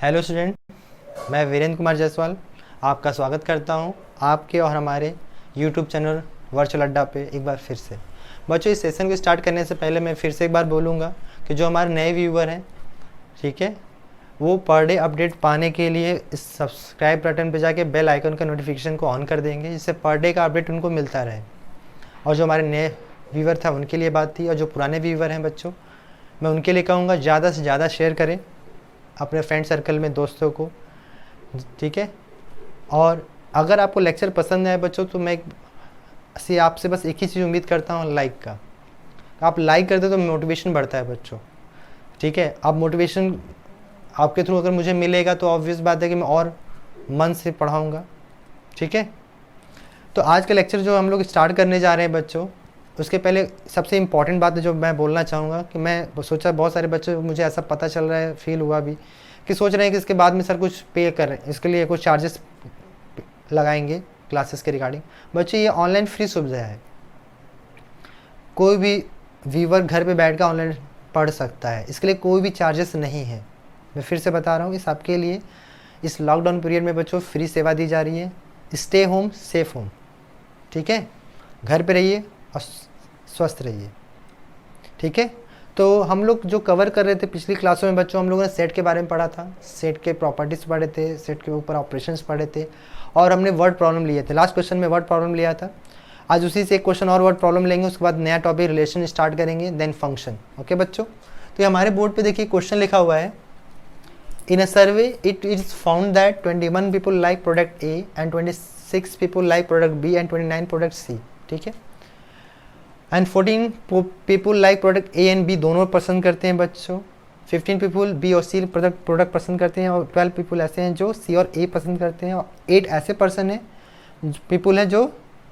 Hello student, मैं वीरेंद्र कुमार जायसवाल आपका स्वागत करता हूं आपके और हमारे यूट्यूब चैनल वर्चुअल अड्डा पे एक बार फिर से। बच्चों, इस सेशन को स्टार्ट करने से पहले मैं फिर से एक बार बोलूँगा कि जो हमारे नए व्यूवर हैं, ठीक है, वो पर डे अपडेट पाने के लिए इस सब्सक्राइब बटन पे जाके बेल आइकन का नोटिफिकेशन को ऑन कर देंगे, जिससे पर डे का अपडेट उनको मिलता रहे। और जो हमारे नए व्यूवर था उनके लिए बात थी, और जो पुराने व्यूवर हैं बच्चों, मैं उनके लिए कहूँगा ज़्यादा से ज़्यादा शेयर करें अपने फ्रेंड सर्कल में दोस्तों को, ठीक है। और अगर आपको लेक्चर पसंद है बच्चों, तो मैं आपसे बस एक ही चीज़ उम्मीद करता हूँ, लाइक का। आप लाइक करते तो मोटिवेशन बढ़ता है बच्चों, ठीक है। अब मोटिवेशन आपके थ्रू अगर मुझे मिलेगा तो ऑब्वियस बात है कि मैं और मन से पढ़ाऊँगा, ठीक है। तो आज का लेक्चर जो हम लोग स्टार्ट करने जा रहे हैं बच्चों, उसके पहले सबसे इम्पॉर्टेंट बात है जो मैं बोलना चाहूँगा कि मैं सोचा बहुत सारे बच्चों, मुझे ऐसा पता चल रहा है, फील हुआ भी कि सोच रहे हैं कि इसके बाद में सर कुछ पे करें, इसके लिए कुछ चार्जेस लगाएंगे क्लासेस के रिगार्डिंग। बच्चों, ये ऑनलाइन फ्री सुविधा है, कोई भी व्यूवर घर पे बैठ कर ऑनलाइन पढ़ सकता है, इसके लिए कोई भी चार्जेस नहीं है। मैं फिर से बता रहा हूँ, इस आपके लिए इस लॉकडाउन पीरियड में बच्चों फ्री सेवा दी जा रही है। स्टे होम सेफ होम, ठीक है। घर पे रहिए और स्वस्थ रहिए, ठीक है। तो हम लोग जो कवर कर रहे थे पिछली क्लासों में बच्चों, हम लोगों ने सेट के बारे में पढ़ा था, सेट के प्रॉपर्टीज़ पढ़े थे, सेट के ऊपर ऑपरेशंस पढ़े थे, और हमने वर्ड प्रॉब्लम लिए थे। लास्ट क्वेश्चन में वर्ड प्रॉब्लम लिया था। आज उसी से एक क्वेश्चन और वर्ड प्रॉब्लम लेंगे, उसके बाद नया टॉपिक रिलेशन स्टार्ट करेंगे, देन फंक्शन। ओके बच्चों, तो ये हमारे बोर्ड पर देखिए क्वेश्चन लिखा हुआ है। In a survey it is found that 21 people like product A and 26 people like product B and 29 product C, ठीक है। And 14 people like product A and B, दोनों पसंद करते हैं बच्चों। 15 पीपल बी और सी प्रोडक्ट पसंद करते हैं, और 12 पीपल ऐसे हैं जो सी और ए पसंद करते हैं, और 8 ऐसे पर्सन हैं पीपल हैं जो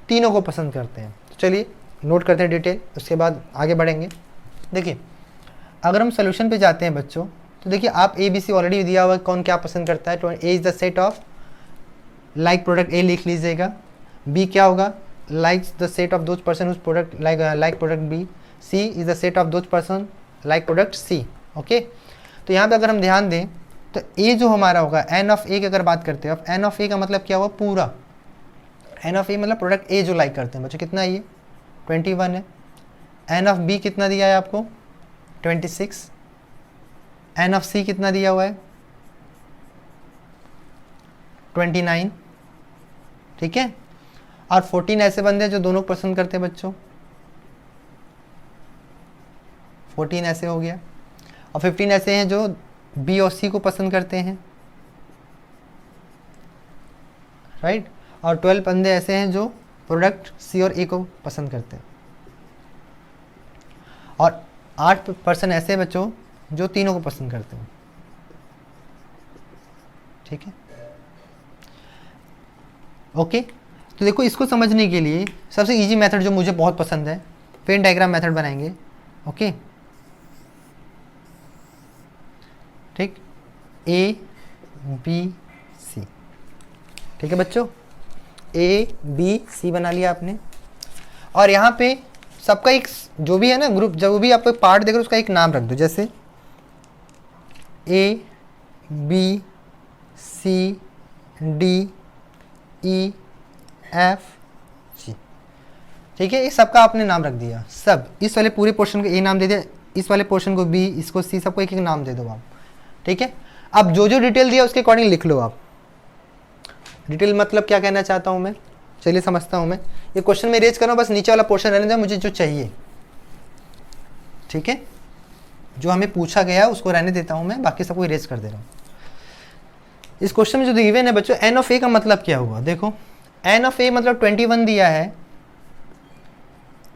तीनों को पसंद करते हैं। तो चलिए नोट करते हैं डिटेल, उसके बाद आगे बढ़ेंगे। देखिए, अगर हम सोल्यूशन पे जाते हैं बच्चों, तो देखिए आप ए बी सी ऑलरेडी दिया हुआ है, कौन क्या पसंद करता है। तो A is the set of like product ए लिख लीजिएगा। बी क्या होगा, likes the set of those person whose product like product B. C is the set of those person like product C. Okay, तो यहाँ पे अगर हम ध्यान दें तो A जो हमारा होगा n ऑफ A की अगर बात करते हैं, अब n ऑफ A का मतलब क्या हुआ, पूरा। n ऑफ A मतलब प्रोडक्ट A जो लाइक करते हैं बच्चों, कितना ये 21 है। n ऑफ B कितना दिया है आपको 26। n ऑफ C कितना दिया हुआ है 29, ठीक है। और 14 ऐसे बंदे हैं जो दोनों पसंद करते हैं बच्चों, 14 ऐसे हो गया। और 15 ऐसे हैं जो बी और सी को पसंद करते हैं, राइट। और 12 बंदे ऐसे हैं जो प्रोडक्ट सी और ए को पसंद करते हैं, और 8 पर्सन ऐसे हैं बच्चों जो तीनों को पसंद करते हैं, ठीक है। ओके, तो देखो इसको समझने के लिए सबसे इजी मेथड जो मुझे बहुत पसंद है, वेन डायग्राम मेथड बनाएंगे। ओके, ठीक, ए बी सी, ठीक है बच्चों, ए बी सी बना लिया आपने। और यहाँ पे सबका एक जो भी है ना ग्रुप, जो भी आपको पार्ट देख रहे हो उसका एक नाम रख दो, जैसे A B C D E F G, ठीक है। इस सबका आपने नाम रख दिया, सब इस वाले पूरे पोर्शन को ए नाम दे दिया, इस वाले पोर्शन को बी, इसको सी, सबको एक एक नाम दे दो आप, ठीक है। अब जो जो डिटेल दिया उसके अकॉर्डिंग लिख लो आप। डिटेल मतलब क्या कहना चाहता हूँ मैं, चलिए समझता हूँ मैं। ये क्वेश्चन में रेज कर रहा हूँ, बस नीचे वाला पोर्शन रहने दो मुझे जो चाहिए, ठीक है। जो हमें पूछा गया उसको रहने देता हूँ मैं, बाकी सबको इरेज कर दे रहा हूँ। इस क्वेश्चन में जो गिवन है बच्चों, एन ऑफ ए का मतलब क्या हुआ, देखो एन ऑफ ए मतलब 21 दिया है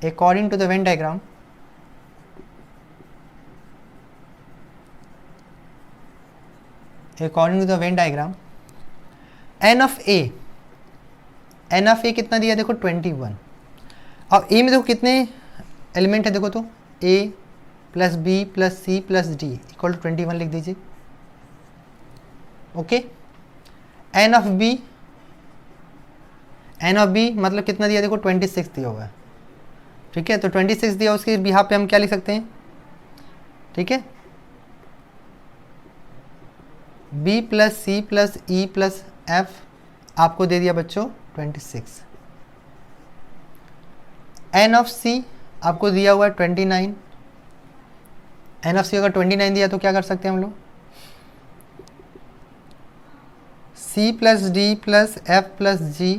according to the Venn diagram. According to the Venn diagram n of A कितना दिया, देखो 21। अब ए में देखो कितने एलिमेंट है, देखो तो A plus B plus C plus D equal to 21 लिख दीजिए। ओके, एन ऑफ बी मतलब कितना दिया, देखो 26 दिया हुआ है, ठीक है। तो 26 दिया, उसके बिहाफ पे हम क्या लिख सकते हैं, ठीक है। B plus C plus E plus F आपको दे दिया बच्चों 26। एन ऑफ सी आपको दिया हुआ है 29। एन ऑफ सी अगर 29 दिया तो क्या कर सकते हैं हम लोग, C plus D plus F plus G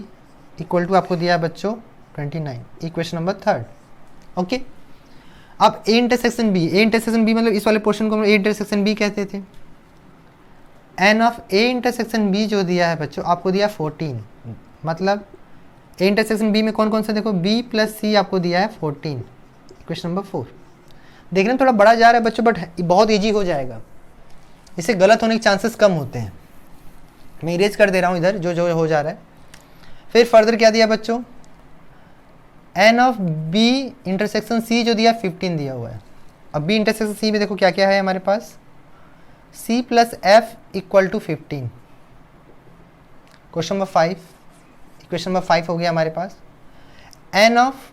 equal to आपको दिया है बच्चों 29। Equation number 3। ओके, अब A intersection B, A intersection B मतलब इस वाले पोर्शन को हम ए इंटरसेक्शन बी कहते थे। N of A intersection B जो दिया है बच्चों आपको दिया 14, मतलब ए इंटरसेक्शन बी में कौन कौन सा, देखो बी प्लस सी आपको दिया है 14। Equation number 4। देखने में थोड़ा बड़ा जा रहा है बच्चों, बट बहुत ईजी हो जाएगा, इससे गलत होने के चांसेस कम होते हैं। मैं इरेज कर दे रहा हूँ इधर जो जो हो जा रहा है। फिर फर्दर क्या दिया बच्चों, n of B intersection C जो दिया 15 दिया हुआ है। अब बी इंटरसेक्शन सी में देखो क्या क्या है हमारे पास, C plus F equal to 15। Question number 5, equation number 5 हो गया हमारे पास। N of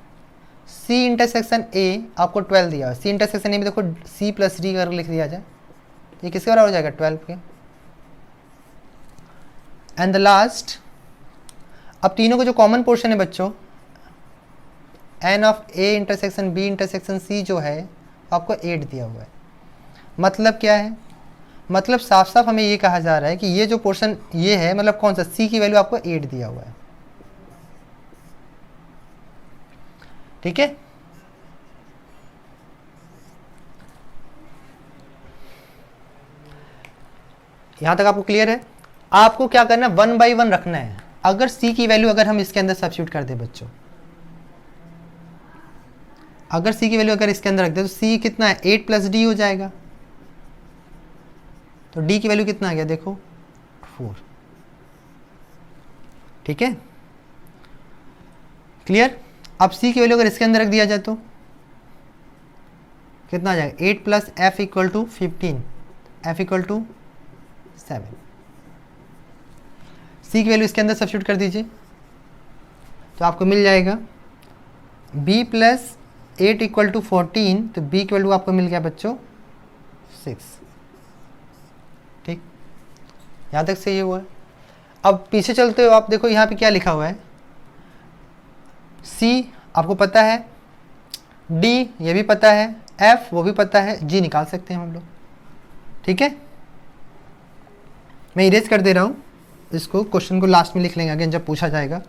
C intersection A आपको 12 दिया है। सी इंटरसेक्शन ए में देखो सी प्लस डी कर लिख दिया जाए, ये किसके बराबर हो जाएगा 12 के। एंड द लास्ट, अब तीनों को जो कॉमन पोर्शन है बच्चों, n of A intersection B intersection C जो है आपको 8 दिया हुआ है। मतलब क्या है, मतलब साफ साफ हमें ये कहा जा रहा है कि ये जो पोर्शन ये है, मतलब कौन सा, सी की वैल्यू आपको 8 दिया हुआ है। ठीक है, यहां तक आपको क्लियर है। आपको क्या करना है, 1 बाई 1 रखना है। अगर सी की वैल्यू अगर हम इसके अंदर सब्स्टिट्यूट कर दे बच्चों, अगर सी की वैल्यू अगर इसके अंदर रख दे तो सी कितना है 8 प्लस डी हो जाएगा, तो डी की वैल्यू कितना आ गया देखो 4। ठीक है, क्लियर। अब सी की वैल्यू अगर इसके अंदर रख दिया जाए तो कितना आ जाएगा, 8 plus F equal to 15, F equal to 7। C की वैल्यू इसके अंदर सब्स्टिट्यूट कर दीजिए तो आपको मिल जाएगा b प्लस 8 इक्वल टू 14, तो b की वैल्यू आपको मिल गया बच्चों 6। ठीक, यहाँ तक सही हुआ है। अब पीछे चलते हो आप देखो यहाँ पे क्या लिखा हुआ है, c आपको पता है, d ये भी पता है, f वो भी पता है, g निकाल सकते हैं हम लोग। ठीक है, मैं इरेज कर दे रहा हूँ इसको, क्वेश्चन को लास्ट में लिख लेंगे अगेन जब पूछा जाएगा।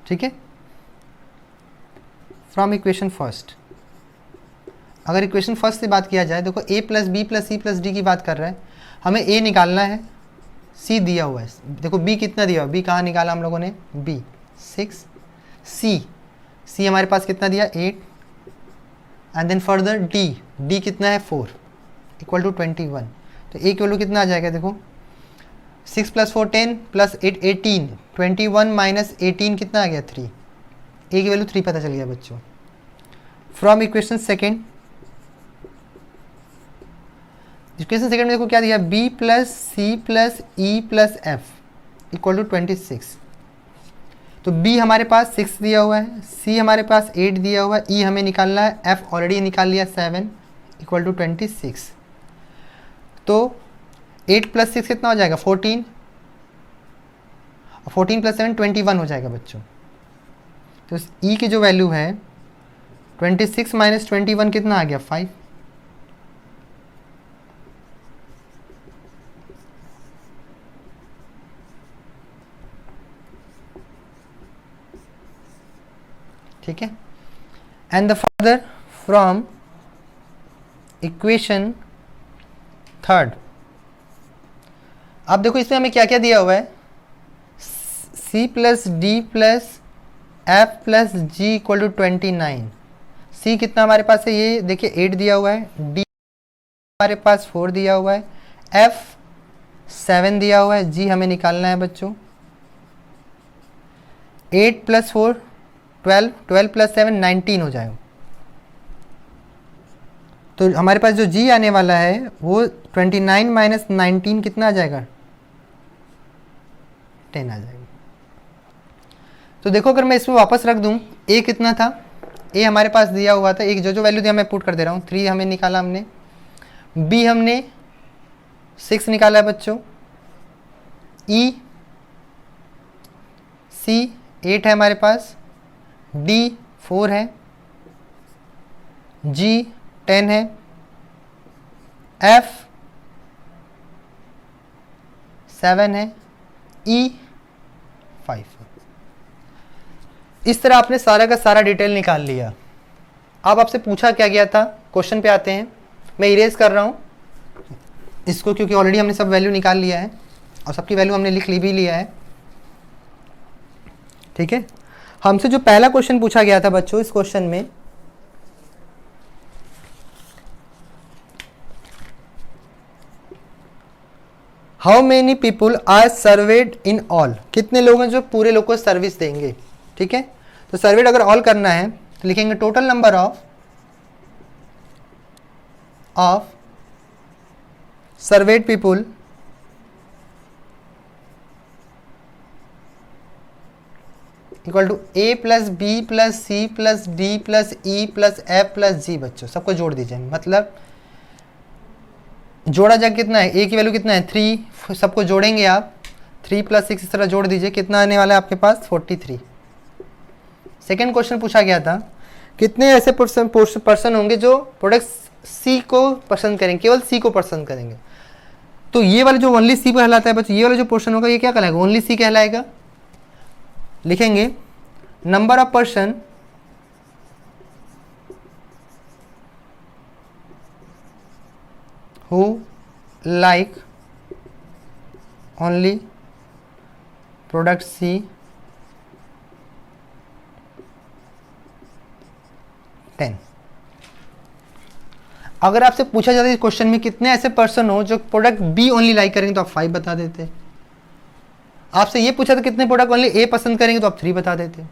ठीक है, फ्रॉम इक्वेशन फर्स्ट, अगर इक्वेशन फर्स्ट से बात किया जाए, देखो a plus B plus C plus D की बात कर रहा है, हमें a निकालना है, c दिया हुआ है, देखो b कितना दिया हुआ है, b कहाँ निकाला हम लोगों ने, b 6, c हमारे पास कितना दिया 8, एंड देन फर्दर d कितना है 4 इक्वल टू 21। तो a की वैल्यू कितना आ जाएगा देखो, 6 प्लस 4 10 प्लस 8 18, 21 माइनस 18 कितना आ गया 3, a की वैल्यू 3 पता चल गया बच्चों। From equation second, equation second में देखो क्या दिया, b plus C plus E plus F equal to 26। तो b हमारे पास 6 दिया हुआ है, c हमारे पास 8 दिया हुआ है, e हमें निकालना है, f ऑलरेडी निकाल लिया 7 इक्वल टू 26। तो 8 प्लस 6 कितना हो जाएगा 14, 14 प्लस 7 21 हो जाएगा बच्चों। तो e की जो वैल्यू है 26 माइनस 21 कितना आ गया 5। ठीक है, and the further from equation third, अब देखो इसमें हमें क्या क्या दिया हुआ है, c plus D plus F plus G equal to 29। c कितना हमारे पास है, ये देखिए 8 दिया हुआ है, d हमारे पास 4 दिया हुआ है, f 7 दिया हुआ है, g हमें निकालना है बच्चों 8 प्लस 4 12, 12 प्लस 7 19 हो जाएगा। तो हमारे पास जो g आने वाला है वो 29 माइनस 19 कितना आ जाएगा 10 आ जाएगा। तो देखो अगर मैं इसमें वापस रख दूं, a कितना था, a हमारे पास दिया हुआ था, एक जो जो वैल्यू दिया मैं पुट कर दे रहा हूँ, 3 हमें निकाला हमने, b हमने 6 निकाला है बच्चों, ई सी 8 है हमारे पास, डी 4 है, जी 10 है, एफ 7 है, ई 5 है। इस तरह आपने सारा का सारा डिटेल निकाल लिया। अब आपसे पूछा क्या गया था, क्वेश्चन पे आते हैं। मैं इरेज कर रहा हूँ इसको क्योंकि ऑलरेडी हमने सब वैल्यू निकाल लिया है और सबकी वैल्यू हमने लिख ली भी लिया है। ठीक है, हमसे जो पहला क्वेश्चन पूछा गया था बच्चों, इस क्वेश्चन में how many people are surveyed in all, कितने लोग हैं जो पूरे लोग को सर्विस देंगे। ठीक है, तो सर्वेड अगर ऑल करना है तो लिखेंगे total number of surveyed people equal to A plus B plus C plus D plus E plus F plus G. बच्चों सबको जोड़ दीजिए, मतलब जोड़ा जाए कितना है, ए की वैल्यू कितना है 3, सबको जोड़ेंगे आप 3 + 6 इस तरह जोड़ दीजिए, कितना आने वाला है आपके पास 43। सेकेंड क्वेश्चन पूछा गया था कितने ऐसे पर्सन होंगे जो प्रोडक्ट सी को पसंद करेंगे, केवल सी को पसंद करेंगे। तो ये वाला जो ओनली सी कहलाता है बच्चों, ये वाला जो पोर्शन होगा ये क्या कहलाएगा, ओनली सी कहलाएगा। लिखेंगे number of person who like only product C ten. अगर आपसे पूछा जाता है इस क्वेश्चन में कितने ऐसे पर्सन हो जो प्रोडक्ट बी ओनली लाइक करेंगे तो आप 5 बता देते। आपसे ये पूछा था कितने प्रोडक्ट ओनली ए पसंद करेंगे तो आप 3 बता देते।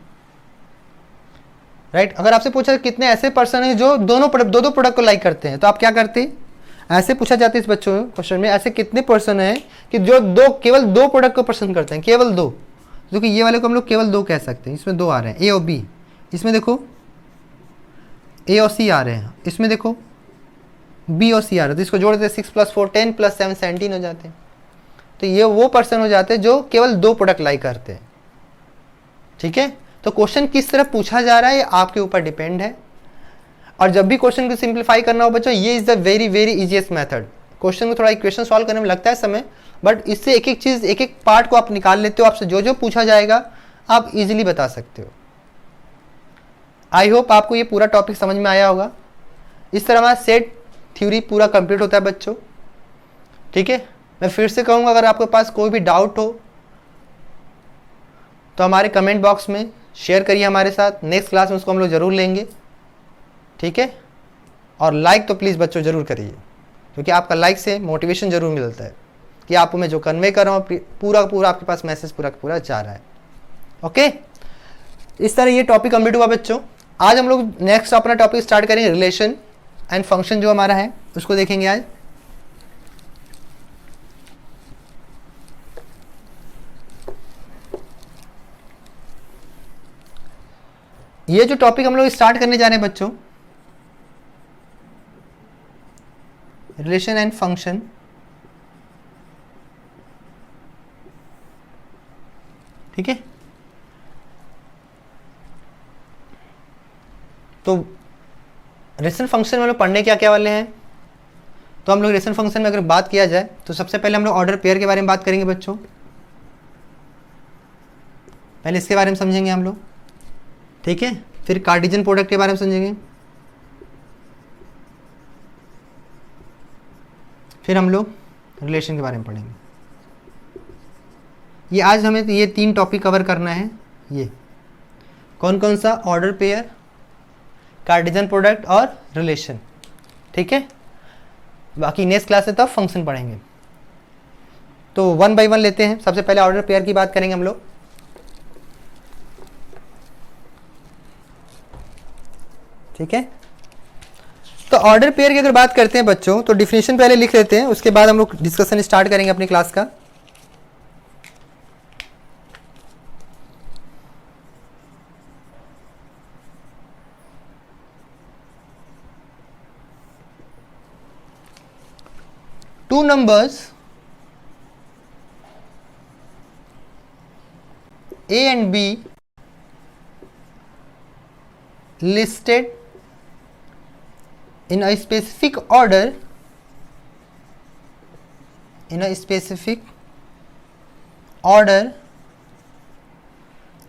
राइट, अगर आपसे पूछा कितने ऐसे पर्सन हैं जो दोनों प्रोडक्ट दो प्रोडक्ट को लाइक करते हैं तो आप क्या करते। ऐसे पूछा जाता है इस बच्चों क्वेश्चन में, ऐसे कितने पर्सन हैं कि जो केवल दो प्रोडक्ट को पसंद करते हैं, केवल 2, जो कि ये वाले को हम लोग केवल 2 कह सकते हैं। इसमें 2 आ रहे हैं, ए और बी। इसमें देखो ए और सी आ रहे हैं, इसमें देखो बी और सी आ रहे हैं। तो इसको जोड़ देते 6 + 4 10 + 7 17 हो जाते हैं। तो ये वो पर्सन हो जाते हैं जो केवल 2 प्रोडक्ट लाइक करते हैं। ठीक है, तो क्वेश्चन किस तरह पूछा जा रहा है ये आपके ऊपर डिपेंड है। और जब भी क्वेश्चन को सिंप्लीफाई करना हो बच्चों, ये is the very very easiest method. Question को थोड़ा इक्वेशन सॉल्व करने में लगता है समय, बट इससे एक एक चीज एक एक पार्ट को आप निकाल लेते हो। आपसे जो जो पूछा जाएगा आप इजीली बता सकते हो। आई होप आपको ये पूरा टॉपिक समझ में आया होगा। इस तरह हमारा सेट थ्योरी पूरा कंप्लीट होता है बच्चों। ठीक है, मैं फिर से कहूँगा अगर आपके पास कोई भी डाउट हो तो हमारे कमेंट बॉक्स में शेयर करिए हमारे साथ। नेक्स्ट क्लास में उसको हम लोग ज़रूर लेंगे। ठीक है, और लाइक तो प्लीज़ बच्चों ज़रूर करिए, क्योंकि आपका लाइक से मोटिवेशन ज़रूर मिलता है कि आपको मैं जो कन्वे कर रहा हूँ पूरा आपके पास मैसेज पूरा जा रहा है। ओके, इस तरह ये टॉपिक कंप्लीट हुआ बच्चों। आज हम लोग नेक्स्ट अपना टॉपिक स्टार्ट करेंगे, रिलेशन एंड फंक्शन जो हमारा है उसको देखेंगे आज। ये जो टॉपिक हम लोग स्टार्ट करने जा रहे हैं बच्चों, रिलेशन एंड फंक्शन, ठीक है। तो रिलेशन फंक्शन में लोग पढ़ने क्या वाले हैं, तो हम लोग रिलेशन फंक्शन में अगर बात किया जाए तो सबसे पहले हम लोग ऑर्डर पेयर के बारे में बात करेंगे बच्चों। पहले इसके बारे में समझेंगे हम लोग, ठीक है। फिर कार्टेशियन प्रोडक्ट के बारे में समझेंगे, फिर हम लोग रिलेशन के बारे में पढ़ेंगे। ये आज हमें ये 3 टॉपिक कवर करना है। ये कौन कौन सा, ऑर्डर पेयर, कार्टेशियन प्रोडक्ट और रिलेशन, ठीक है। बाकी नेक्स्ट क्लास में तब फंक्शन पढ़ेंगे। तो 1 बाय 1 लेते हैं। सबसे पहले ऑर्डर पेयर की बात करेंगे हम लोग, ठीक है। तो ऑर्डर पेयर की अगर बात करते हैं बच्चों तो डिफिनेशन पहले लिख लेते हैं, उसके बाद हम लोग डिस्कशन स्टार्ट करेंगे अपनी क्लास का। Two numbers A and B listed in a specific order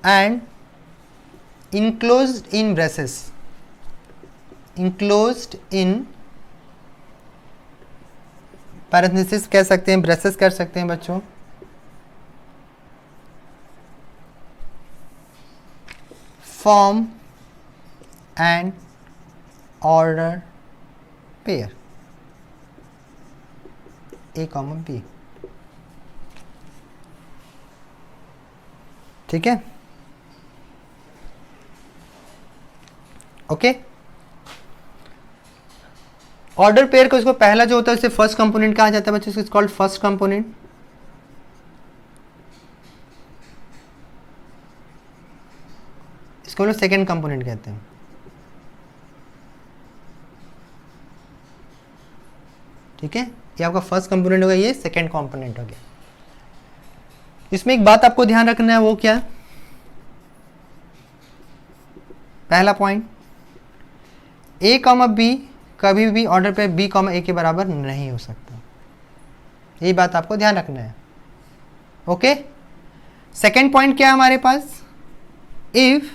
and enclosed in braces, enclosed in parenthesis कह सकते हैं, ब्रेसेस कर सकते हैं बच्चों, form an order pair A, B। ठीक है, ओके। ऑर्डर पेयर को इसको पहला जो होता है उसे फर्स्ट कंपोनेंट कहा जाता है बच्चों, इट्स कॉल्ड फर्स्ट कंपोनेंट। इसको लोग सेकेंड कंपोनेंट कहते हैं। ठीक है, ये आपका फर्स्ट कंपोनेंट होगा, ये सेकेंड कंपोनेंट हो गया। इसमें एक बात आपको ध्यान रखना है, वो क्या? पहला पॉइंट, A, B कभी भी ऑर्डर पे B, A के बराबर नहीं हो सकता। ये बात आपको ध्यान रखना है, ओके। सेकेंड पॉइंट क्या है हमारे पास? If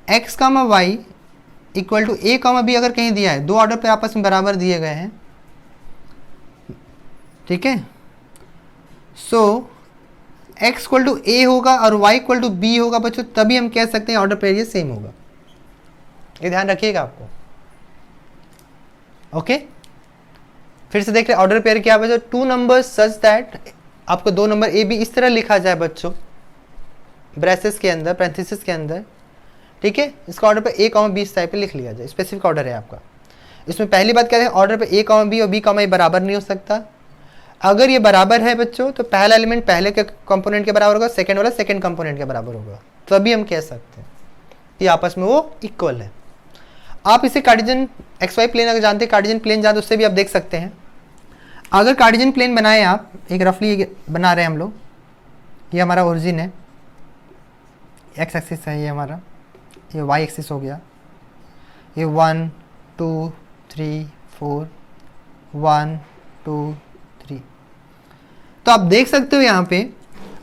x, y equal to A, B अगर कहीं दिया है, दो ऑर्डर पे आपस में बराबर दिए गए हैं, ठीक है, सो x इक्वल टू A होगा और y इक्वल टू B होगा बच्चों, तभी हम कह सकते हैं ऑर्डर पेयर ये सेम होगा। ये ध्यान रखिएगा आपको, ओके। फिर से देख रहे ऑर्डर पेयर क्या बच्चों? टू नंबर्स सच दैट, आपको दो नंबर ए बी इस तरह लिखा जाए बच्चों, ब्रेसेस के अंदर, पैरेंथेसिस के अंदर, ठीक है। इसका ऑर्डर पे A, B इस टाइप पे लिख लिया जाए, स्पेसिफिक ऑर्डर है आपका। इसमें पहली बात क्या है, ऑर्डर पे A, B और B, A बराबर नहीं हो सकता। अगर ये बराबर है बच्चों तो पहला एलिमेंट पहले के कंपोनेंट के बराबर होगा, सेकंड वाला सेकंड कंपोनेंट के बराबर होगा, तभी हम कह सकते हैं कि आपस में वो इक्वल है। आप इसे कार्टेशियन XY प्लेन अगर जानते हैं, कार्टेशियन प्लेन जानते, उससे भी आप देख सकते हैं। अगर कार्टेशियन प्लेन बनाए आप, एक रफली बना रहे हैं हम लोग, ये हमारा ओरिजिन है, x एक्सिस है ये हमारा, ये y एक्सिस हो गया, ये 1 2 3 4 1 2 3। तो आप देख सकते हो यहाँ पे,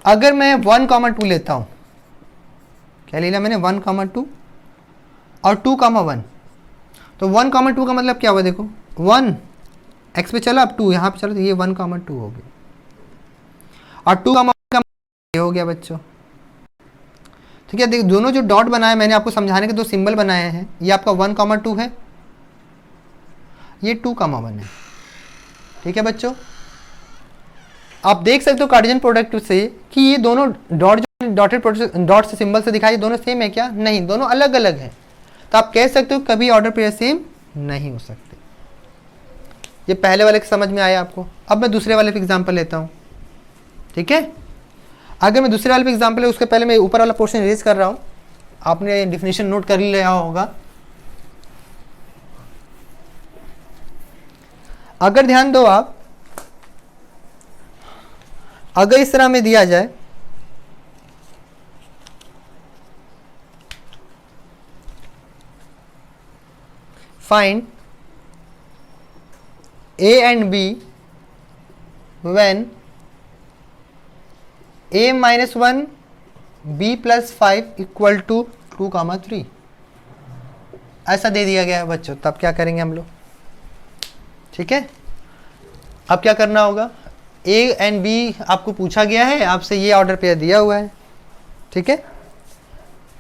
अगर मैं 1, 2 लेता हूँ, क्या ले लिया मैंने? 1, 2 और 2, 1। तो 1, 2 का मतलब क्या हुआ? देखो 1 x पे चला, अब 2 यहाँ पे चला, तो ये 1, 2 हो गया, और 2, 1 का ये हो गया बच्चों। ठीक है, देखो दोनों जो डॉट बनाए मैंने आपको समझाने के दो सिंबल बनाए हैं, ये आपका 1, 2 है, ये 2, 1 है। ठीक है बच्चों, आप देख सकते हो कार्टेशियन प्रोडक्ट से कि ये दोनों डॉट जो डॉटेड डॉट से सिंबल से दिखाई, दोनों सेम है क्या? नहीं, दोनों अलग अलग हैं। तो आप कह सकते हो कभी ऑर्डर पेयर सेम नहीं हो सकते। ये पहले वाले के समझ में आया आपको। अब मैं दूसरे वाले पे एग्जांपल लेता हूँ, ठीक है। अगर मैं दूसरे वाले पे एग्जांपल है, उसके पहले मैं ऊपर वाला पोर्शन इरेज कर रहा हूँ, आपने डिफिनेशन नोट कर लिया होगा। अगर ध्यान दो आप, अगर इस तरह में दिया जाए, find A and B when A minus 1 B plus 5 equal to 2, 3, ऐसा दे दिया गया है बच्चों। तब क्या करेंगे हम लोग? ठीक है, अब क्या करना होगा? A and B आपको पूछा गया है, आपसे ये ऑर्डर पेयर दिया हुआ है, ठीक है।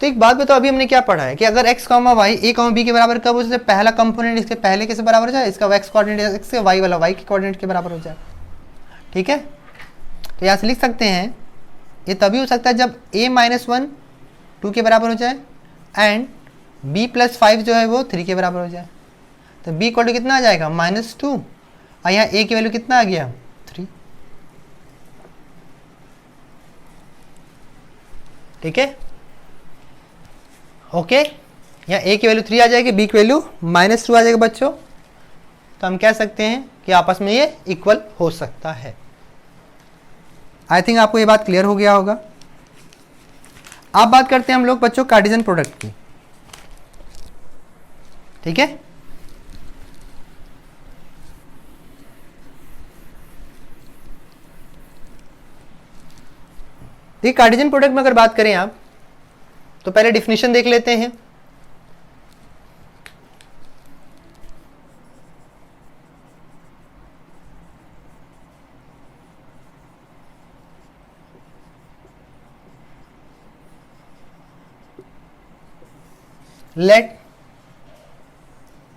तो एक बात बताओ, अभी हमने क्या पढ़ा है कि अगर x, y A, B के बराबर कब हो जाए? पहला कंपोनेंट इसके पहले के से बराबर हो जाए, इसका x कोऑर्डिनेट x से, y वाला y के कोऑर्डिनेट के बराबर हो जाए, ठीक है। तो यहाँ से लिख सकते हैं, ये तभी हो सकता है जब A minus 1 2 के बराबर हो जाए एंड B plus 5 जो है वो 3 के बराबर हो जाए। तो B इक्वल टू कितना आ जाएगा? -2, और यहाँ A की वैल्यू कितना आ गया? 3, ठीक है, ओके। यहाँ A की वैल्यू 3 आ जाएगी, B की वैल्यू -2 आ जाएगा बच्चों। तो हम कह सकते हैं कि आपस में ये इक्वल हो सकता है। आई थिंक आपको ये बात क्लियर हो गया होगा। अब बात करते हैं हम लोग बच्चों कार्टेशियन प्रोडक्ट की, ठीक है। ये कार्टेशियन प्रोडक्ट में अगर बात करें आप, तो पहले डिफिनीशन देख लेते हैं। Let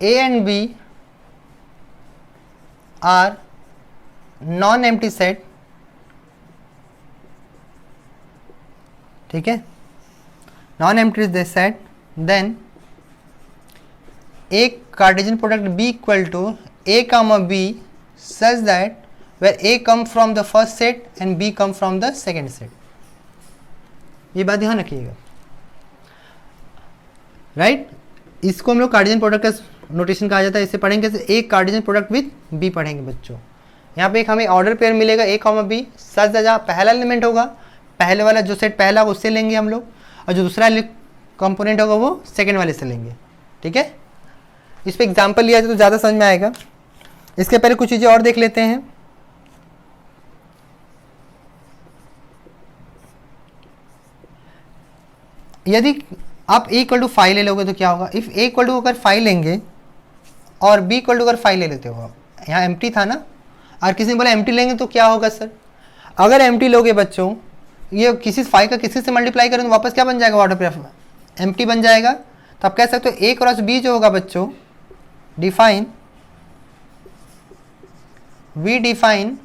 A and B are non-empty set, ठीक है, non-empty set, then A Cartesian product B equal to A comma B such that where A come from the first set and B come from the second set। ये बात ध्यान रखिएगा, right. इसको हम लोग Cartesian product का notation कहा जाता है। इसे पढ़ेंगे तो एक कार्टेशियन प्रोडक्ट विद बी पढ़ेंगे बच्चों। यहाँ पे एक हमें ऑर्डर पेयर मिलेगा ए कॉमा बी, सच जहाँ पहला एलिमेंट होगा, पहले वाला जो सेट पहला होगा उससे लेंगे हम लोग, और जो दूसरा कंपोनेंट होगा वो सेकेंड वाले से लेंगे, ठीक है। इस पर एग्जाम्पल लिया जाए तो ज़्यादा समझ में आएगा। इसके पहले कुछ चीज़ें और देख लेते हैं। यदि आप ए इक्वल टू 5 ले लोगे तो क्या होगा, इफ ए इक्वल टू अगर 5 लेंगे और बी इक्वल टू अगर 5 ले लेते हो आप, यहाँ एम्प्टी था ना, और किसी ने बोला एम्प्टी लेंगे तो क्या होगा सर, अगर एम्प्टी लोगे बच्चों, ये किसी 5 का किसी से मल्टीप्लाई करें तो वापस क्या बन जाएगा, ऑर्डर पेयर एम्प्टी बन जाएगा। तो आप कह सकते हो ए क्रॉस बी जो होगा बच्चों, define we define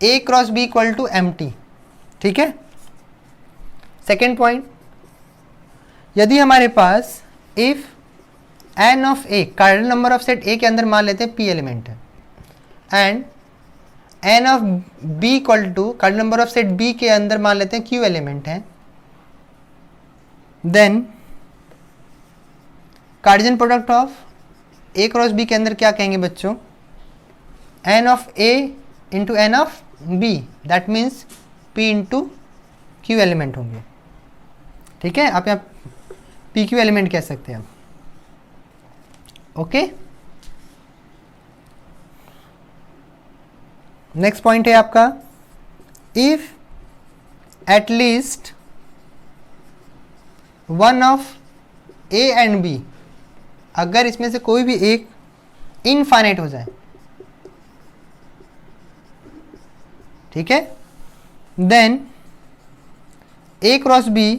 A cross B equal to empty, ठीक है। सेकेंड पॉइंट, यदि हमारे पास if n of A cardinal number of set A के अंदर मान लेते हैं पी एलिमेंट है, and n of B equal to cardinal number of set B के अंदर मान लेते हैं क्यू एलिमेंट है, then Cartesian product of A cross B के अंदर क्या कहेंगे बच्चों, n of A into n of B, that means P into Q element होंगे, ठीक है। आप यहाँ पी क्यू एलिमेंट कह सकते हैं, ओके। नेक्स्ट पॉइंट है आपका, if at least one of A and B, अगर इसमें से कोई भी एक इनफाइनाइट हो जाए, ठीक है, then A cross B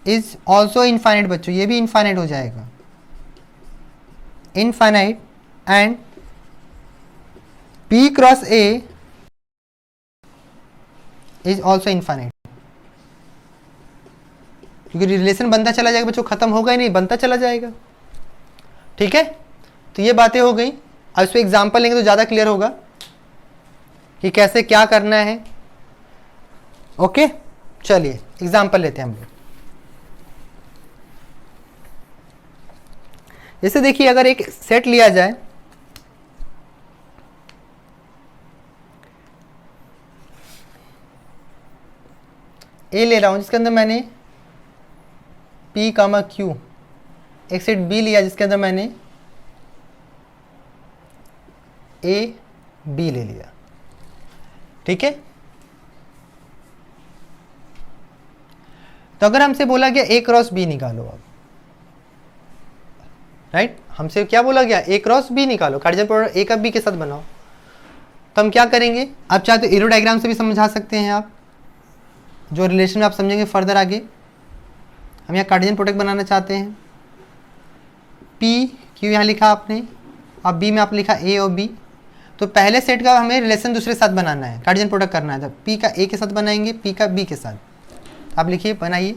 is also infinite बच्चों, ये भी इनफाइनाइट हो जाएगा, infinite, and P cross A is also infinite, क्योंकि रिलेशन बनता चला जाएगा बच्चों, खत्म होगा ही नहीं, बनता चला जाएगा, ठीक है। तो ये बातें हो गई। अब इस पर एग्जाम्पल लेंगे तो ज़्यादा क्लियर होगा कि कैसे क्या करना है, ओके। चलिए एग्जाम्पल लेते हैं हम लोग। जैसे देखिए, अगर एक सेट लिया जाए, ए ले रहा हूं जिसके अंदर मैंने पी कामा क्यू, एक सेट बी लिया जिसके अंदर मैंने ए बी ले लिया, ठीक है। तो अगर हमसे बोला गया ए क्रॉस बी निकालो अब, राइट, हमसे क्या बोला गया, ए क्रॉस बी निकालो, कार्टेशियन प्रोडक्ट ए का बी के साथ बनाओ। तो हम क्या करेंगे, आप चाहे तो एरो डायग्राम से भी समझा सकते हैं आप, जो रिलेशन में आप समझेंगे फर्दर आगे। हम यहाँ कार्टेशियन प्रोडक्ट बनाना चाहते हैं, पी क्यू यहाँ लिखा आपने, अब बी में आप लिखा ए और बी, तो पहले सेट का हमें रिलेशन दूसरे साथ बनाना है, कार्टेशियन प्रोडक्ट करना है। तो पी का ए के साथ बनाएंगे, पी का बी के साथ। आप लिखिए, बनाइए,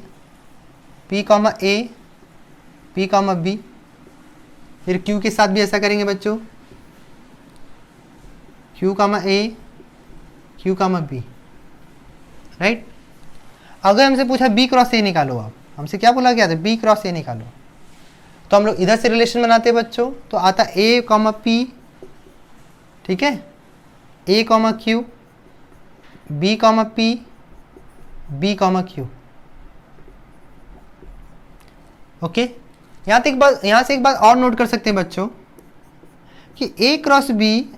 पी कॉमा ए, पी कॉमा बी, फिर क्यू के साथ भी ऐसा करेंगे बच्चों, क्यू कामा ए, क्यू कामा बी, राइट। अगर हमसे पूछा बी क्रॉस ए निकालो, आप हमसे क्या बोला गया था, बी क्रॉस ए निकालो, तो हम लोग इधर से रिलेशन बनाते हैं बच्चों, तो आता ए कॉमा पी, ठीक है, A comma Q, B comma P, B comma Q, okay, यहाँ से एक बात और नोट कर सकते हैं बच्चों कि A cross B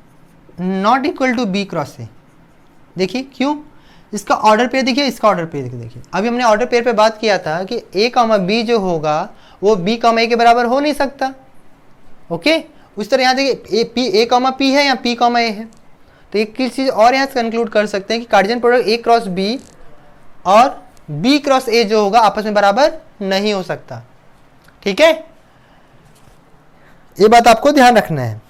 not equal to B cross A. देखिए क्यों, इसका ऑर्डर पेयर देखिए, इसका ऑर्डर पेयर देखिए। अभी हमने ऑर्डर पेयर पे बात किया था कि ए कॉमा बी जो होगा वो बी कॉमा ए के बराबर हो नहीं सकता। ओके, उस तरह यहाँ देखिए ए कॉमा पी है या पी कॉमा ए है। तो एक चीज़ और यहाँ से कंक्लूड कर सकते हैं कि Cartesian product A cross B और बी क्रॉस ए जो होगा आपस में बराबर नहीं हो सकता। ठीक है, ये बात आपको ध्यान रखना है।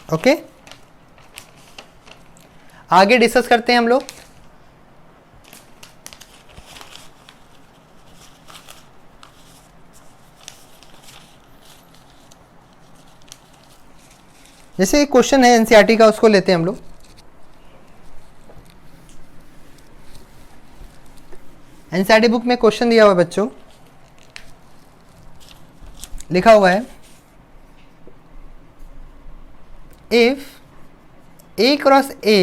ओके, आगे डिस्कस करते हैं हम लोग। जैसे एक क्वेश्चन है एनसीईआरटी का, उसको लेते हैं हम लोग। एनसीईआरटी बुक में क्वेश्चन दिया हुआ है बच्चों, लिखा हुआ है if A cross A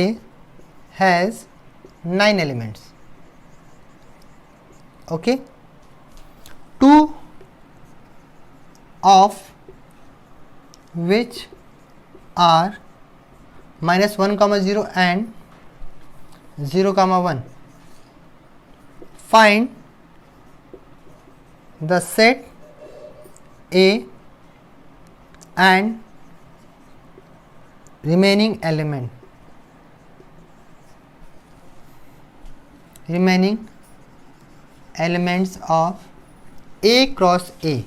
has 9 elements, okay, 2 of which are -1, 0 and 0, 1. Find the set A and remaining elements of A cross A।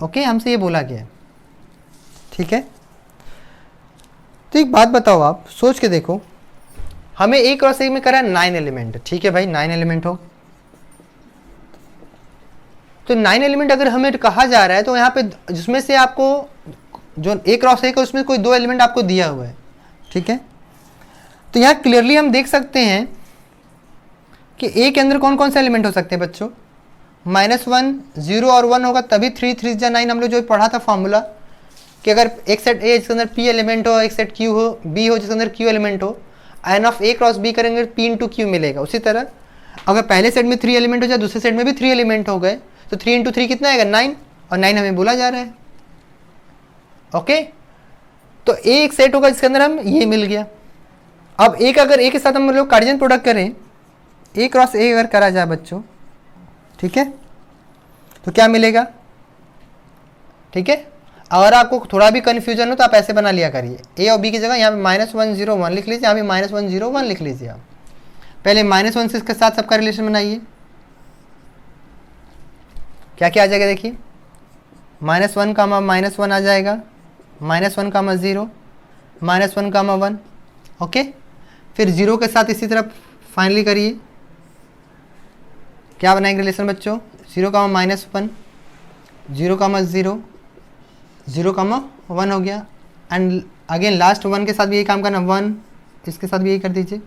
Okay, हमसे ये बोला गया है। ठीक है, तो एक बात बताओ, आप सोच के देखो, हमें A क्रॉस A में करा 9 एलिमेंट। ठीक है भाई, 9 एलिमेंट हो तो 9 एलिमेंट अगर हमें कहा जा रहा है तो यहाँ पे जिसमें से आपको जो A क्रॉस A का उसमें कोई 2 एलिमेंट आपको दिया हुआ है। ठीक है, तो यहाँ क्लियरली हम देख सकते हैं कि A के अंदर कौन कौन से एलिमेंट हो सकते हैं बच्चों। -1, 0 और 1 होगा तभी 3 3 जा 9 हम लोग जो पढ़ा था फॉर्मूला कि अगर एक सेट A जिसके अंदर P एलिमेंट हो, एक सेट Q हो, B हो जिसके अंदर Q एलिमेंट हो, n of A cross B करेंगे P इंटू Q मिलेगा। उसी तरह अगर पहले सेट में 3 एलिमेंट हो जाए, दूसरे सेट में भी 3 एलिमेंट हो गए, तो 3 इंटू 3 कितना आएगा 9, और 9 हमें बोला जा रहा है। ओके, तो A एक सेट होगा जिसके अंदर हम ये मिल गया। अब एक अगर A के साथ हम लोग कार्टेशियन प्रोडक्ट करें, A क्रॉस A अगर करा जाए बच्चों, ठीक है, तो क्या मिलेगा। ठीक है, अगर आपको थोड़ा भी कन्फ्यूजन हो तो आप ऐसे बना लिया करिए, A और B की जगह यहाँ पे -1, 0, 1 लिख लीजिए, यहाँ पे -1, 0, 1 लिख लीजिए। आप पहले -1 से इसके साथ सबका रिलेशन बनाइए, क्या क्या आ जाएगा देखिए, -1, -1 आ जाएगा, -1, 0, -1, 1। ओके, फिर 0 के साथ इसी तरह फाइनली करिए, क्या बनाएंगे रिलेशन बच्चों, 0, -1, 0, 0, 0, 1 हो गया। एंड अगेन लास्ट 1 के साथ भी यही काम करना, 1 इसके साथ भी यही कर दीजिए,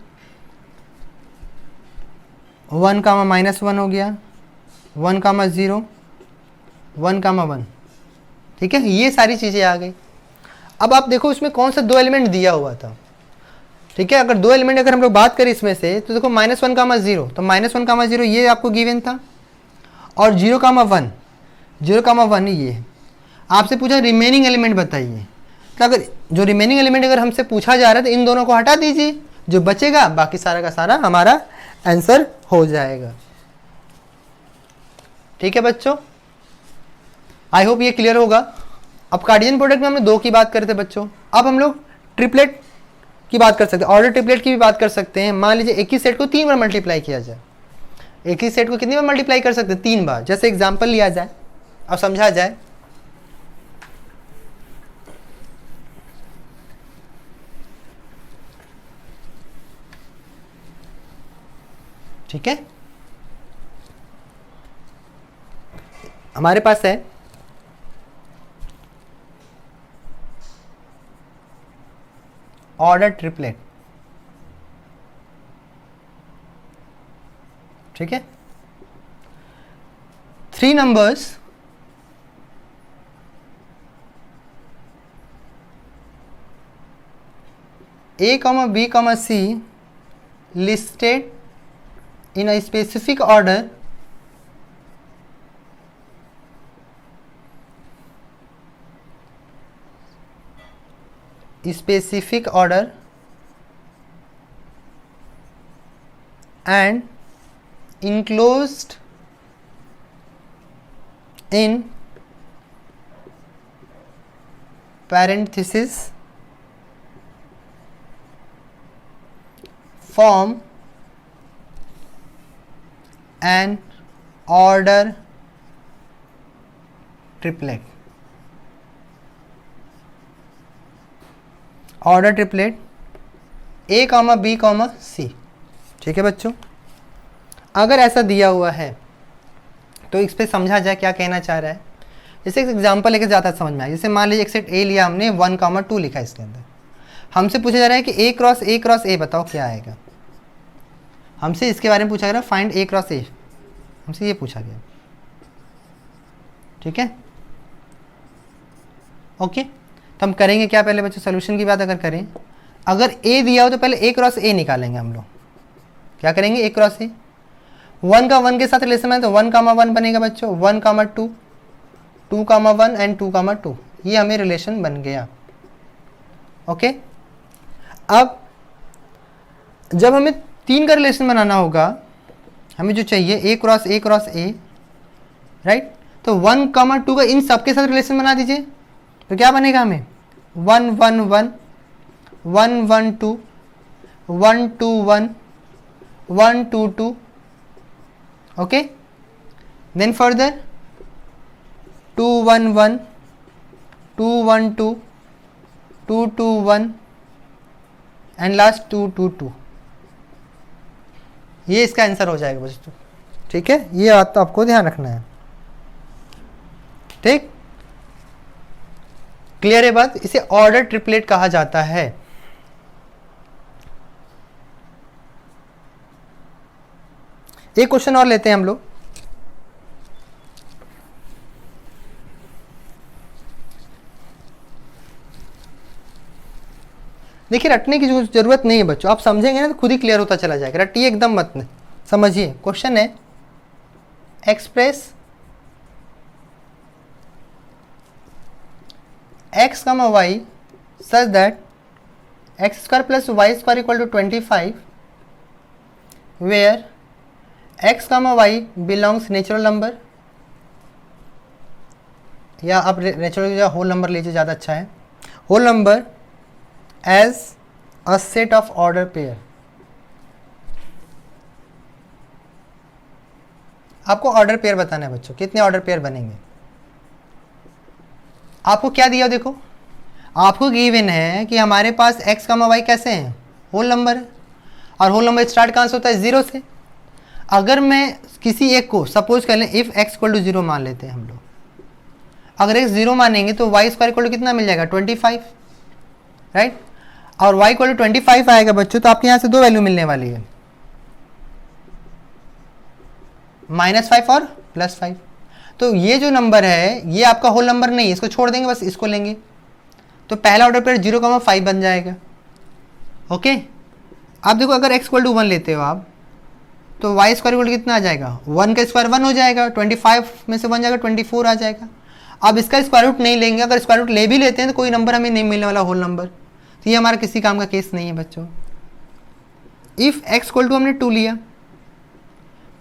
1, -1 हो गया, 1, 0, 1, 1। ठीक है, ये सारी चीज़ें आ गई। अब आप देखो इसमें कौन सा 2 एलिमेंट दिया हुआ था। ठीक है, अगर 2 एलिमेंट अगर हम लोग बात करें इसमें से, तो देखो -1, 0, तो -1, 0 ये आपको गिवन था, और 0, 1, 0, 1 ये आपसे पूछा रिमेनिंग एलिमेंट बताइए। तो अगर जो रिमेनिंग एलिमेंट अगर हमसे पूछा जा रहा है तो इन दोनों को हटा दीजिए, जो बचेगा बाकी सारा का सारा हमारा आंसर हो जाएगा। ठीक है बच्चों, आई होप ये क्लियर होगा। अब कार्टेशियन प्रोडक्ट में हमने 2 की बात करे थे बच्चों, अब हम लोग ट्रिपलेट की बात कर सकते हैं, ऑर्डर ट्रिपलेट की भी बात कर सकते हैं। मान लीजिए एक ही सेट को 3 बार मल्टीप्लाई किया जाए, एक ही सेट को कितनी बार मल्टीप्लाई कर सकते हैं, 3 बार। जैसे एग्जांपल लिया जाए और समझा जाए, ठीक है, हमारे पास है ऑर्डर ट्रिपलेट। ठीक है, 3 numbers A, B, C listed in a specific order and enclosed in parenthesis form an order triplet. Order triplet A, B, C। ठीक है बच्चों, अगर ऐसा दिया हुआ है तो इस पर समझा जाए क्या कहना चाह रहा है। जैसे एक एग्जांपल लेके ज़्यादा समझ में आए। जैसे मान लीजिए एक सेट A लिया हमने, 1, 2 लिखा है इसके अंदर। हमसे पूछा जा रहा है कि A क्रॉस A बताओ क्या आएगा। हमसे इसके बारे में पूछा गया, फाइंड A क्रॉस A, हमसे ये पूछा गया। ठीक है, ओके। तो हम करेंगे क्या, पहले बच्चों सोल्यूशन की बात अगर करें, अगर A दिया हो तो पहले A क्रॉस A निकालेंगे हम लोग। क्या करेंगे, A क्रॉस A। 1 का 1 के साथ रिलेशन है तो 1, 1 बनेगा बच्चों, 1, 2, 2, 1 एंड 2, 2। ये हमें रिलेशन बन गया। ओके, अब जब हमें 3 का रिलेशन बनाना होगा, हमें जो चाहिए A क्रॉस A, राइट। तो 1, 2 का इन सबके साथ रिलेशन बना दीजिए, तो क्या बनेगा हमें 1, 1, 1, 1, 1, 2, 1, 2, 1, 1, 2, 2। Okay, then further 2, 1, 1, 2, 1, 2, 2, 2, 1 and last 2, 2, 2। ये इसका आंसर हो जाएगा बच्चों। ठीक है, ये बात तो आपको ध्यान रखना है। ठीक, क्लियर है बात। इसे ऑर्डर ट्रिपलेट कहा जाता है। एक क्वेश्चन और लेते हैं हम लोग। देखिए, रटने की जरूरत नहीं है बच्चों, आप समझेंगे ना तो खुद ही क्लियर होता चला जाएगा। रटिए एकदम मत, समझिए। क्वेश्चन है, express x, y such that x square plus y square equal to 25 where x, y belongs natural number, या आप नेचुरल या होल नंबर लीजिए, ज़्यादा अच्छा है। Whole number as a set of order pair. आपको ऑर्डर पेयर बताना है बच्चों, कितने ऑर्डर पेयर बनेंगे। आपको क्या दिया, देखो आपको गिवन है कि हमारे पास x, y कैसे हैं, होल नंबर है। और होल नंबर स्टार्ट कहाँ से होता है, 0 से। अगर मैं किसी एक को सपोज कर लें, इफ x इक्वल टू 0 मान लेते हैं हम लोग। अगर x 0 मानेंगे तो y स्क्वायर इक्वल टू कितना मिल जाएगा, 25, राइट। और y इक्वल टू 25 आएगा बच्चों, तो आपके यहाँ से 2 वैल्यू मिलने वाली है, -5 और +5। तो ये जो नंबर है ये आपका होल नंबर नहीं है, इसको छोड़ देंगे, बस इसको लेंगे। तो पहला ऑर्डर पेयर 0,5 बन जाएगा। ओके, आप देखो अगर x इक्वल टू 1 लेते हो आप, तो y स्क्वायर इक्वल कितना आ जाएगा, 1 का स्क्वायर 1 हो जाएगा, 25 में से 1 जाएगा 24 आ जाएगा। अब इसका स्क्वायर रूट नहीं लेंगे, अगर स्क्वायर रूट ले भी लेते हैं तो कोई नंबर हमें नहीं मिलने वाला होल नंबर। तो ये हमारा किसी काम का केस नहीं है बच्चों। इफ x इक्वल टू हमने 2 लिया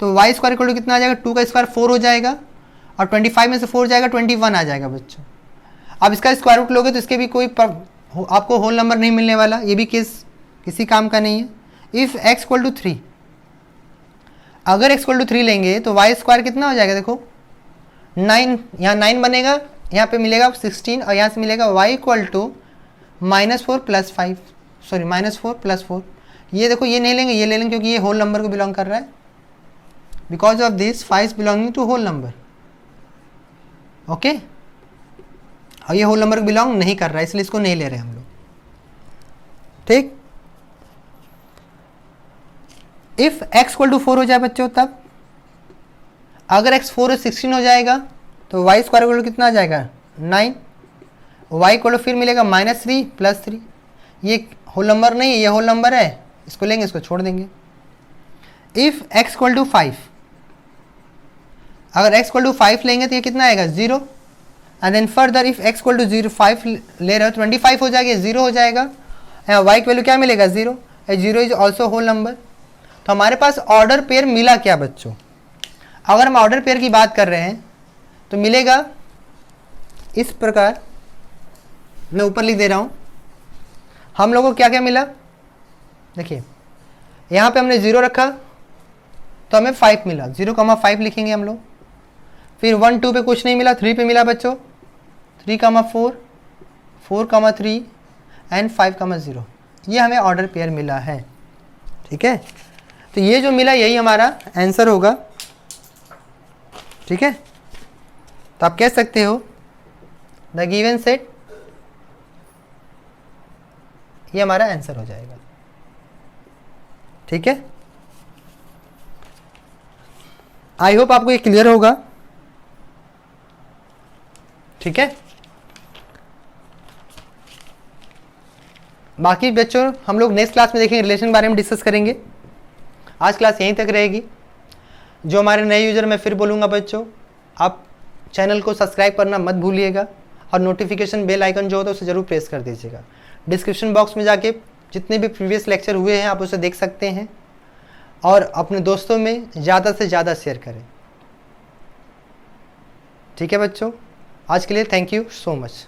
तो y स्क्वायर इक्वल टू कितना आ जाएगा, 2 का स्क्वायर 4 हो जाएगा, और 25 में से 4 जाएगा 21 आ जाएगा बच्चों। अब इसका स्क्वायर रूट लोगे तो इसके भी कोई आपको होल नंबर नहीं मिलने वाला, ये भी केस किसी काम का नहीं है। इफ x इक्वल टू 3, अगर x इक्वल टू 3 लेंगे तो y स्क्वायर कितना हो जाएगा, देखो 9, यहाँ 9 बनेगा, यहाँ पे मिलेगा 16, और यहाँ से मिलेगा y इक्वल टू -4 + 5, सॉरी -4 + 4। ये देखो ये नहीं लेंगे, ये ले लेंगे क्योंकि ये होल नंबर को बिलोंग कर रहा है। Because of this 5 belonging to whole number. Okay, और ये होल नंबर को बिलोंग नहीं कर रहा है, इसलिए इसको नहीं ले रहे हम लोग। ठीक, इफ x इक्वल टू 4 हो जाए बच्चों, तब अगर x 4 और 16 हो जाएगा तो y स्क्वायर इक्वल टू कितना आ जाएगा, 9। y इक्वल टू फिर मिलेगा -3 + 3। ये होल नंबर नहीं है, ये होल नंबर है, इसको लेंगे, इसको छोड़ देंगे। इफ x इक्वल टू 5, अगर x इक्वल टू 5 लेंगे तो ये कितना आएगा 0, and then further if x equal to 0 5 ले रहे हो 25 हो जाएगा, 0 हो जाएगा, एंड y की वैल्यू क्या मिलेगा 0, 0 इज ऑल्सो होल नंबर। तो हमारे पास ऑर्डर पेयर मिला क्या बच्चों? अगर हम ऑर्डर पेयर की बात कर रहे हैं तो मिलेगा इस प्रकार, मैं ऊपर लिख दे रहा हूँ। हम लोगों को क्या क्या मिला, देखिए यहाँ पे हमने 0 रखा तो हमें 5 मिला, 0,5 लिखेंगे हम लोग। फिर 1 2 पे कुछ नहीं मिला, 3 पे मिला बच्चों 3,4, 4,3 एंड 5,0, ये हमें ऑर्डर पेयर मिला है। ठीक है, तो ये जो मिला यही हमारा आंसर होगा। ठीक है, तो आप कह सकते हो द गिवन सेट, ये हमारा आंसर हो जाएगा। ठीक है, आई होप आपको ये क्लियर होगा। ठीक है, बाकी बच्चों हम लोग नेक्स्ट क्लास में देखेंगे, रिलेशन के बारे में डिस्कस करेंगे। आज क्लास यहीं तक रहेगी। जो हमारे नए यूज़र, मैं फिर बोलूँगा बच्चों, आप चैनल को सब्सक्राइब करना मत भूलिएगा और नोटिफिकेशन बेल आइकन जो होता है उसे ज़रूर प्रेस कर दीजिएगा। डिस्क्रिप्शन बॉक्स में जाके जितने भी प्रीवियस लेक्चर हुए हैं आप उसे देख सकते हैं और अपने दोस्तों में ज़्यादा से ज़्यादा शेयर करें। ठीक है बच्चों, आज के लिए थैंक यू सो मच।